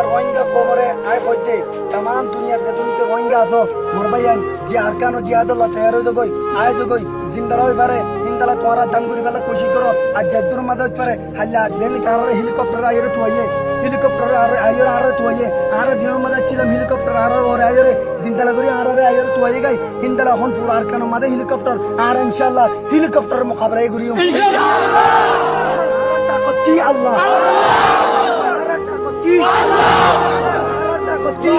রোহিঙ্গা খবরে আয় হইতে তাম দুনিয়ার যে দুনিতে রোহিঙ্গা আছো মোর ভাইয়ান যে আরকানো জিহাদুল্লাহ তৈরি জগই আয় জগই জিন্দারা হই পারে হিন্দালা তোরা দাঙ্গুরি বেলা খুশি করো আর জাদুর মাঝে হইতে পারে হাল্লা দেন কার হেলিকপ্টার আইরে তুইয়ে হেলিকপ্টার আইরে আর তুইয়ে আর জিনোর মাঝে ছিলাম হেলিকপ্টার আর ওর আইরে জিন্দালা করি আর আইরে তুইয়ে গাই হিন্দালা হন পুরো আরকানো মাঝে হেলিকপ্টার আর ইনশাআল্লাহ হেলিকপ্টারের মোকাবেলায় করিও ইনশাআল্লাহ তাকত কি আল্লাহ কি কি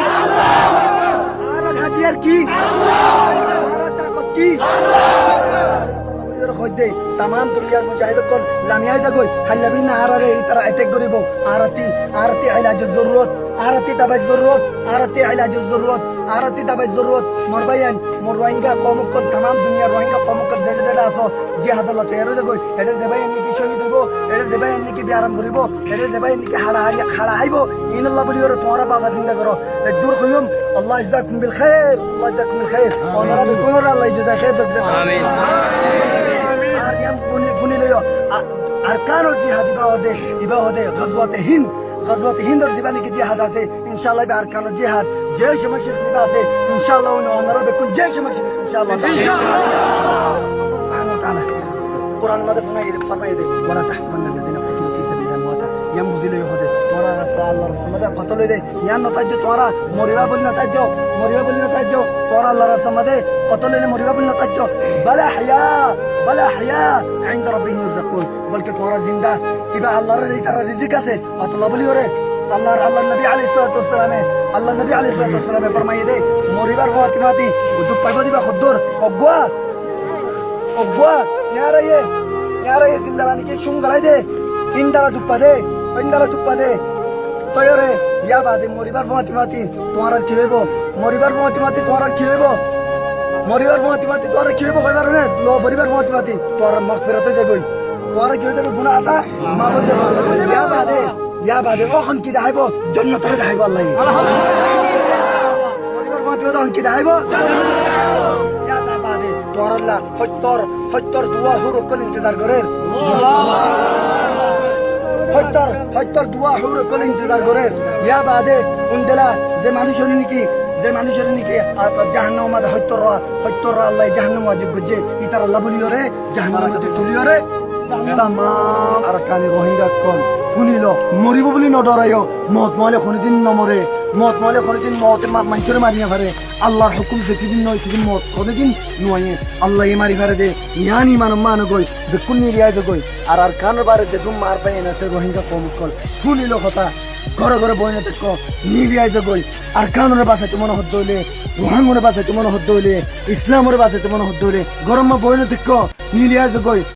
হাতিয়ার কি কি তাম দুনিয়ার মুজাহিদ কল লামিয়া যাগই হাল্লাবি না আরারে তারা অ্যাটাক করিব আরতি ইলাজের জরুরত আরতি দাবাই জরুরত আরতি ইলাজের জরুরত আরতি দাবাই জরুরত মোর ভাইয়ান মোর রোহিঙ্গা কমকল তাম দুনিয়ার রোহিঙ্গা কমকল যেটা যেটা আছো জিহাদুল্লাহ তৈরি যাগই এটা যেবাই এমনি শহীদ হইব এটা যেবাই এমনি ব্যায়াম করিব এটা যেবাই এমনি হাড়া আইব ইনআল্লাহ বলি ওরে তোমরা বাবা চিন্তা করো দূর হইম আল্লাহ ইজাকুম বিল খাইর আল্লাহ ইজাকুম বিল খাইর ওনারা বিকুর আল্লাহ ইজাজা খাইর দেবে আমিন আর ইয়াম ফুনি লইও আর কানো জিহাদ ইবা হদে গজওয়াতে হিন্দর জীবনে কি জিহাদ আছে ইনশাআল্লাহ আর কানো জিহাদ যে সমস্যা জিহাদ আছে ইনশাআল্লাহ ওনারা বিকুর যে সমস্যা ইনশাআল্লাহ সুবহানাহু ওয়া তাআলা কোরআন মধ্যে ফরমাই দে ওয়ালা তাহসাবান্না الذين قتلوا في سبيل الله امواتا ينبذل يهدي তোরা রাসূল আল্লাহর রাসূল মধ্যে কতল দে ইয়ান নতাজ তোরা মরিবা বল নতাজ তোরা আল্লাহর রাসূল মধ্যে কতল দে মরিবা বল নতাজ বলা হায়া عند ربهم يرزقون বলকে তোরা জিন্দা কিবা আল্লাহর এই তারা রিজিক আছে আল্লাহ বলি ওরে আল্লাহ নবী আলাইহিস সালাতু ফরমাই দে মরিবার ফাতিমাতি দুঃখ পাইব দিবা খদ্দর অগwa यार ये जिंदालानी के शुम गलाय दे इंदाला दुप्पा दे तयरे या बादे मरिबार फातिमाती তোমার কি হইব মরিবার ফাতিমাতি তোমার কি হইব কইবার না লো মরিবার ফাতিমাতি তোর মাগফিরাতে যাবই তোর কি হইবে গুনাহটা মাফ হয়ে যাবে ইয়া বাদে ওখন কি দেখাইব জান্নাতে দেখাইব আল্লাহ মরিবার ফাতিমাতি ওখন কি দেখাইব ইয়া বাদে তোর আল্লাহ হত্তর দুয়া হুর কোন ইন্তজার করে হত্তর দুয়া হুর কোন ইন্তজার করে ইয়া বাদে উন্দেলা যে মানুষের নাকি জাহান্নাম মাঝে হত্তর আল্লাহ জাহান্নাম ওয়াজিব করছে ইতার আল্লাহ বলিও রে জাহান্নাম মধ্যে তুলিও রে তামাম আর কানে রোহিঙ্গা কোন শুনিল মরিব বলি নডরাইও মত মলে কোনদিন নমরে মত মানুষের মারিয়া পারে আল্লাহর হুকুম যেদিন নয় সেদিন মত কোনদিন নয় আল্লাহ মারি পারে দে ইয়ানি মান গই বেকুন নিরিয়া গই আর কানের বারে যে তুমি মার পাই না রোহিঙ্গা কম কল শুনিল কথা ঘরে বইনে দেখো নিরিয়া গই আর কানের বাসাতে মনে হদ হইলে রোহাঙ্গনের বাসাতে মনে হদ হইলে ইসলামের বাসাতে মনে হদ হইলে গরম বইনে দেখো নিরিয়া গই